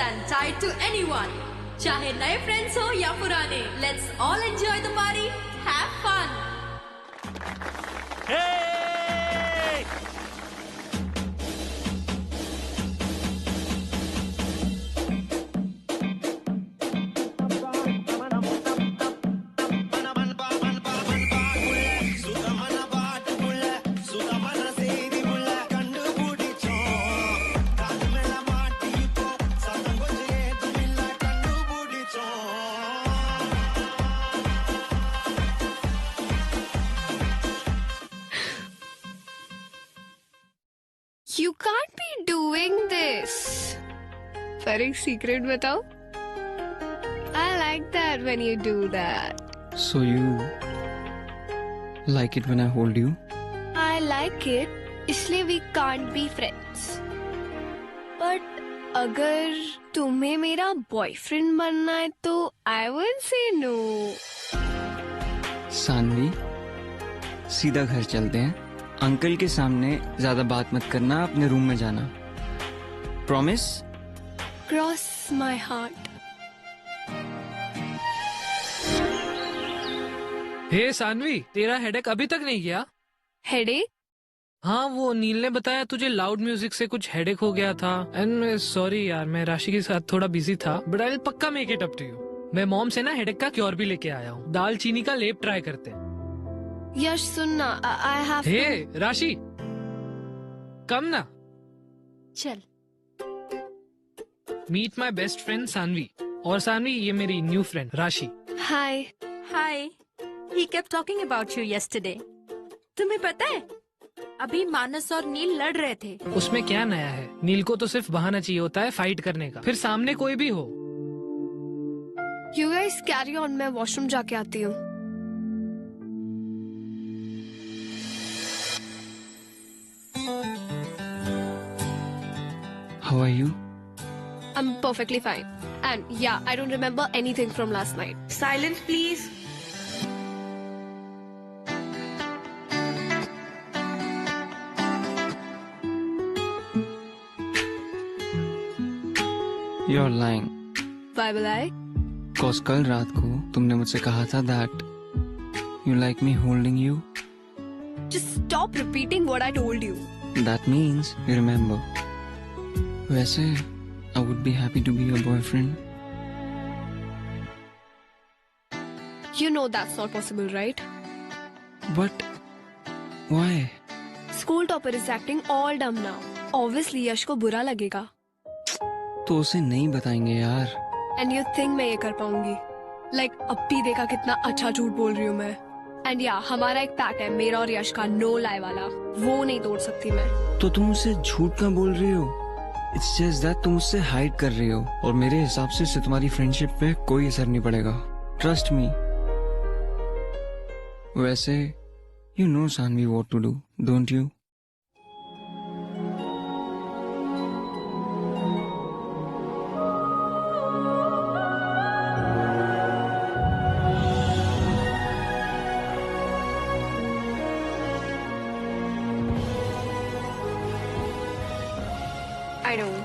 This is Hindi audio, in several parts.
and tied to anyone. चाहे नए फ्रेंड्स हो या पुराने, let's all enjoy the party, have fun. Hey! You can't be doing this. पर एक सीक्रेट बताओ. I like that when you do that. So you like it when I hold you? I like it. इसलिए we can't be friends. But अगर तुम्हें मेरा बॉयफ्रेंड बनना है तो I won't say no. Saanvi, सीधा घर चलते हैं. अंकल के सामने ज्यादा बात मत करना, अपने रूम में जाना. प्रॉमिस? Cross my heart. हे सानवी, तेरा हेडेक अभी तक नहीं गया? Headache? हाँ, वो नील ने बताया तुझे लाउड म्यूजिक से कुछ हेडेक हो गया था. एंड सॉरी यार, मैं राशि के साथ थोड़ा बिजी था, बट आई विल पक्का make it up to you. मैं मॉम से ना हेडेक का क्योर भी लेके आया हूँ. दालचीनी का लेप ट्राई करते हैं. यश सुनना, I have हे to. राशि, कम ना. चल. Meet my best friend Saanvi. और सानवी, ये मेरी new friend Rashi. Hi. Hi. He kept talking about you yesterday. तुम्हें पता है, अभी मानस और नील लड़ रहे थे. उसमें क्या नया है? नील को तो सिर्फ बहाना चाहिए होता है फाइट करने का, फिर सामने कोई भी हो. You guys carry on, मैं वॉशरूम जाके आती हूँ. How are you? I'm perfectly fine. And yeah, I don't remember anything from last night. Silence, please. You're lying. Why will I? Cause कल रात को तुमने मुझसे कहा था that you like me holding you. Just stop repeating what I told you. That means you remember. वैसे I would be happy to be your boyfriend. You know that's not possible, right? But why? School topper is acting all dumb now. Obviously यश को बुरा लगेगा. तो उसे नहीं बताएंगे यार. And you think मैं ये कर पाऊंगी? Like अब भी देखा कितना अच्छा झूठ बोल रही हूँ मैं. And yeah, हमारा एक पैक्ट है, मेरा और यश का, no lie वाला. वो नहीं तोड़ सकती मैं. तो तुम उसे झूठ क्यों बोल रही हो? It's just that तुम उससे हाइड कर रही हो, और मेरे हिसाब से इससे तुम्हारी फ्रेंडशिप पे कोई असर नहीं पड़ेगा. Trust me. वैसे you know Sanvi what to do, don't you? I don't.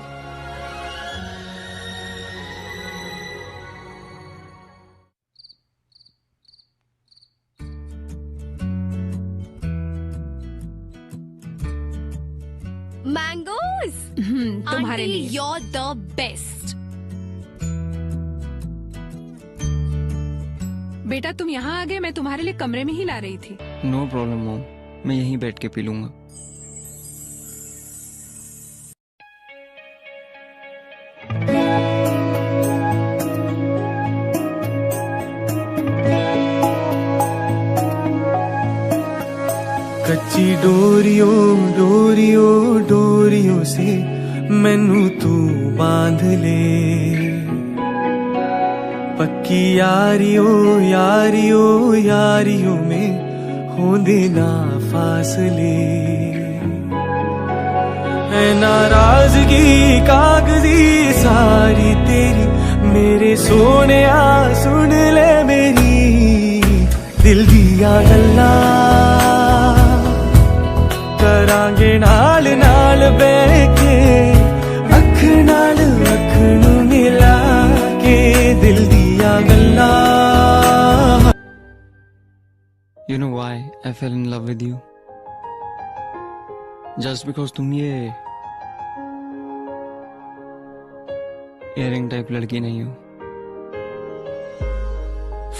Mangoes. तुम्हारे Auntie, लिए. you're the best. बेटा तुम यहाँ आ गए, मैं तुम्हारे लिए कमरे में ही ला रही थी. No problem mom, मैं यहीं बैठ के पी लूंगा. कच्ची डोरियों डोरियों डोरियों से मैनू तू बांध ले. पक्की यारियों यारियों यारियों में हो देना फासले. है नाराजगी कागजी सारी तेरी, मेरे सोने सुन ले मेरी दिल दिया गल्ला. करांगे नाल नाल बैठ के अख नाल अख नू You know why I fell in love with you? Just because तुम ये earring type लड़की नहीं हो.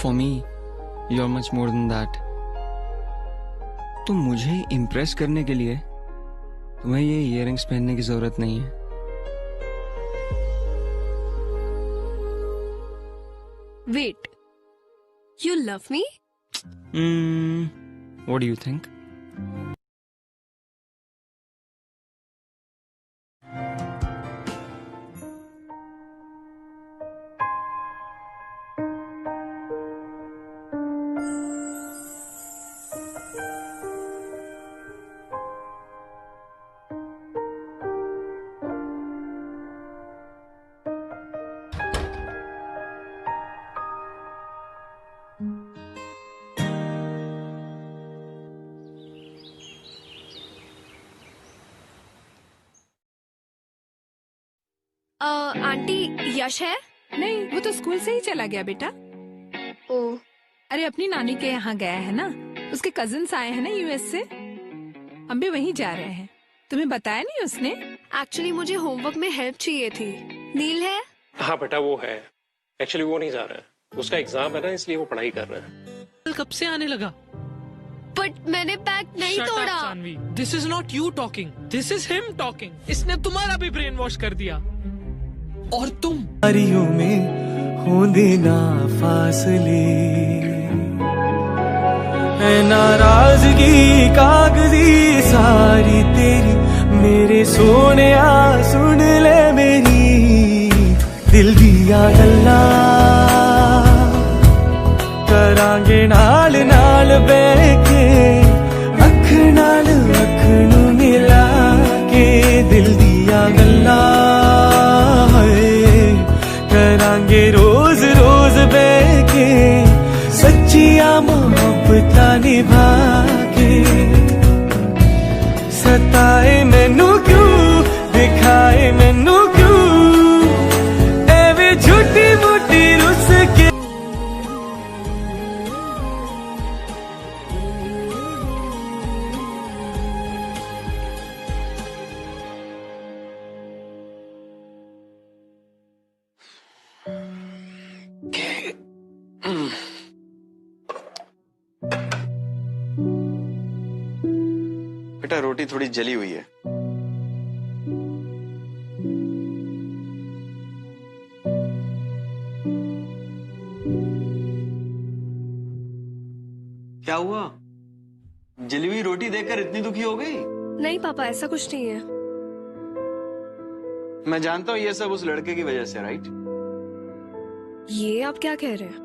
For me, you're much more than that. तो मुझे impress करने के लिए तुम्हें ये earrings पहनने की जरूरत नहीं है. Wait, you love me? What do you think? Aunty Yash है? नहीं, वो तो स्कूल से ही चला गया बेटा. ओ, अरे अपनी नानी के यहाँ गया है ना. उसके कजिन्स आए हैं ना यूएस से. हम भी वहीं जा रहे हैं. तुम्हें बताया नहीं उसने? एक्चुअली मुझे होमवर्क में हेल्प चाहिए थी. नील है? हाँ बेटा वो है. एक्चुअली वो नहीं जा रहा है. उसका एग्जाम है ना, इसलिए वो पढ़ाई कर रहा है. कल कब से आने लगा? बट मैंने पैक नहीं Shut up, तोड़ा. Saanvi. This is not you talking. This is him talking. इसने तुम्हारा भी ब्रेन वॉश कर दिया. और तुम यारियों में होंदे ना फासले, है नाराजगी कागजी सारी तेरी. मेरे सोने सुन ले मेरी दिल दिया गल्ला. करांगे नाल नाल बैके अख नाल अख नू मिला के दिल दिया गल्ला. करांगे रोज रोज बैके सच्चिया मोहब्बता निभा के. सताए मैनू क्यों, दिखाए मैनू क्यों, एवे झूठी मूठी रुस के. बेटा रोटी थोड़ी जली हुई है. क्या हुआ? जली हुई रोटी देखकर इतनी दुखी हो गई? नहीं पापा, ऐसा कुछ नहीं है. मैं जानता हूँ ये सब उस लड़के की वजह से, राइट? ये आप क्या कह रहे हैं?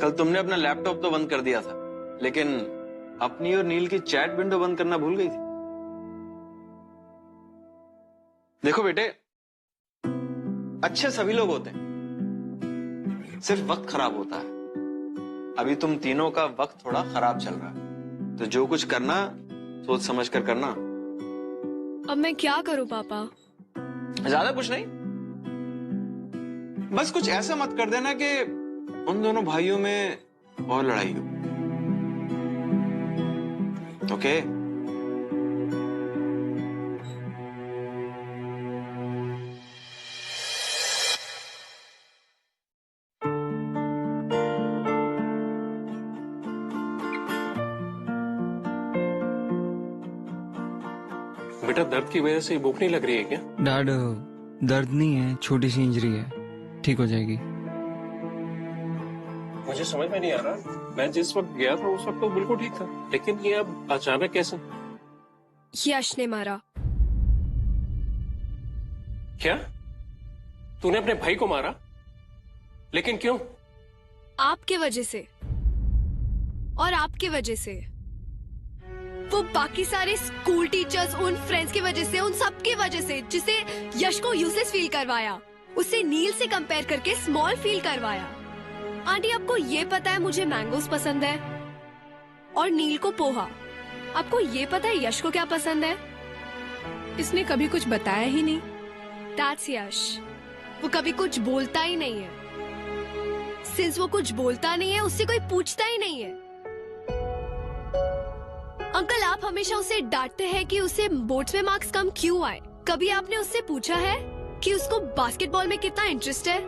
कल तुमने अपना लैपटॉप तो बंद कर दिया था, लेकिन अपनी और नील की चैट विंडो बंद करना भूल गई थी. देखो बेटे, अच्छे सभी लोग होते हैं, सिर्फ वक्त खराब होता है. अभी तुम तीनों का वक्त थोड़ा खराब चल रहा है, तो जो कुछ करना सोच समझ कर करना. अब मैं क्या करूं पापा? ज्यादा कुछ नहीं, बस कुछ ऐसा मत कर देना कि उन दोनों भाइयों में और लड़ाई हो. ओके? बेटा दर्द की वजह से भूख नहीं लग रही है क्या? डैड, दर्द नहीं है, छोटी सी इंजरी है, ठीक हो जाएगी. मुझे समझ में नहीं आ रहा. मैं जिस वक्त गया था उस वक्त तो बिल्कुल ठीक था, लेकिन ये अब अचानक कैसे? यश ने मारा. क्या? तूने अपने भाई को मारा? लेकिन क्यों? आपके वजह से, और आपके वजह से. वो बाकी सारे स्कूल टीचर्स, उन फ्रेंड्स की वजह से, उन सब की वजह से, जिसे यश को यूजलेस फील करवाया, उसे नील से कंपेयर करके स्मॉल फील करवाया. आंटी आपको ये पता है मुझे मैंगोस पसंद है और नील को पोहा. आपको ये पता है यश को क्या पसंद है? इसने कभी कुछ बताया ही नहीं. That's यश. वो कभी कुछ बोलता ही नहीं है. सिंस वो कुछ बोलता नहीं है, उससे कोई पूछता ही नहीं है. अंकल आप हमेशा उसे डांटते हैं कि उसे बोर्ड्स में मार्क्स कम क्यों आए। कभी आपने उससे पूछा है कि उसको बास्केटबॉल में कितना इंटरेस्ट है?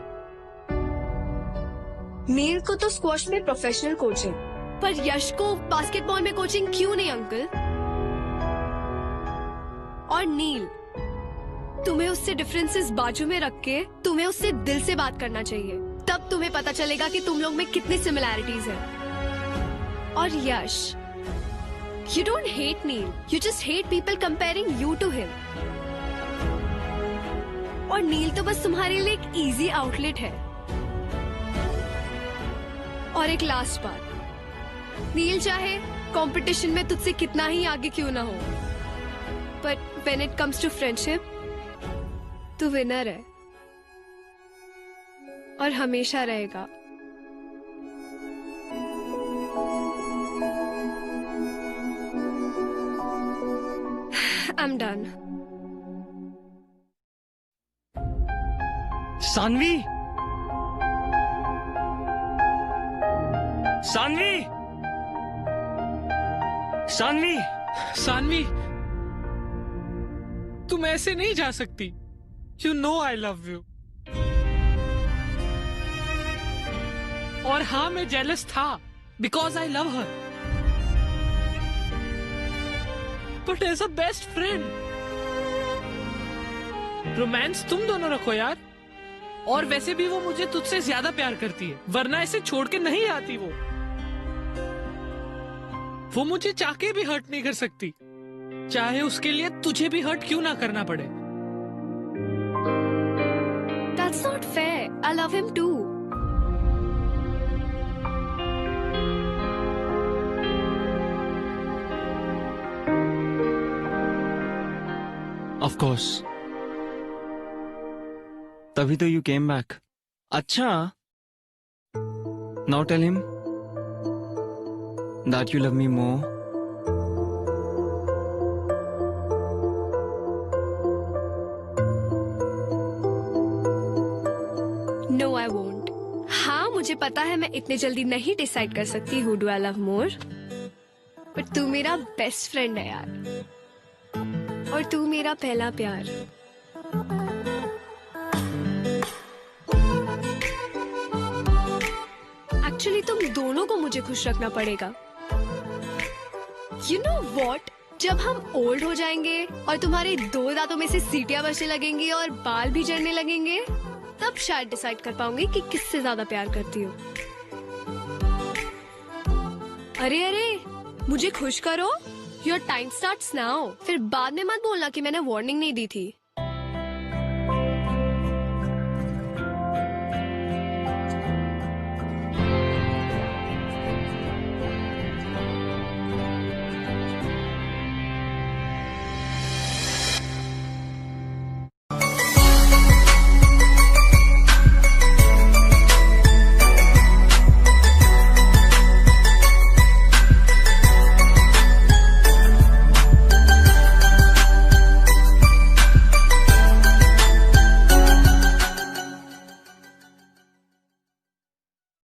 नील को तो स्क्वॉश में प्रोफेशनल कोचिंग, पर यश को बास्केटबॉल में कोचिंग क्यों नहीं अंकल? और नील, तुम्हें उससे डिफरेंसेस बाजू में रख के तुम्हें उससे दिल से बात करना चाहिए, तब तुम्हें पता चलेगा कि तुम लोग में कितनी सिमिलैरिटीज हैं। और Yash, you don't hate Neel, you just hate people comparing you to him. और नील तो बस तुम्हारे लिए एक इजी आउटलेट है। और एक लास्ट बात, नील चाहे कंपटीशन में तुझसे कितना ही आगे क्यों ना हो, but when it comes to friendship तू विनर है और हमेशा रहेगा। I'm done. सानवी, सानवी, सानवी, सानवी, तुम ऐसे नहीं जा सकती। You know I love you. और हाँ, मैं जेलस था because I love her. But as a best friend, romance तुम दोनों रखो यार। और वैसे भी वो मुझे तुझसे ज्यादा प्यार करती है, वरना ऐसे छोड़ के नहीं आती वो मुझे चाह के भी हर्ट नहीं कर सकती, चाहे उसके लिए तुझे भी हर्ट क्यों ना करना पड़े। That's not fair. I love him too. Of course. तभी तो you came back. अच्छा. Now tell him that you love me more. No, I won't. हाँ, मुझे पता है मैं इतने जल्दी नहीं डिसाइड कर सकती who do I love more. पर तू मेरा बेस्ट फ्रेंड है यार, और तू मेरा पहला प्यार। एक्चुअली तुम दोनों को मुझे खुश रखना पड़ेगा। You know what? जब हम ओल्ड हो जाएंगे और तुम्हारे 2 दांतों में से सीटियां बचने लगेंगी और बाल भी झड़ने लगेंगे, तब शायद डिसाइड कर पाऊंगी कि किससे ज्यादा प्यार करती हो। अरे अरे, मुझे खुश करो। Your time starts now. फिर बाद में मत बोलना कि मैंने वार्निंग नहीं दी थी।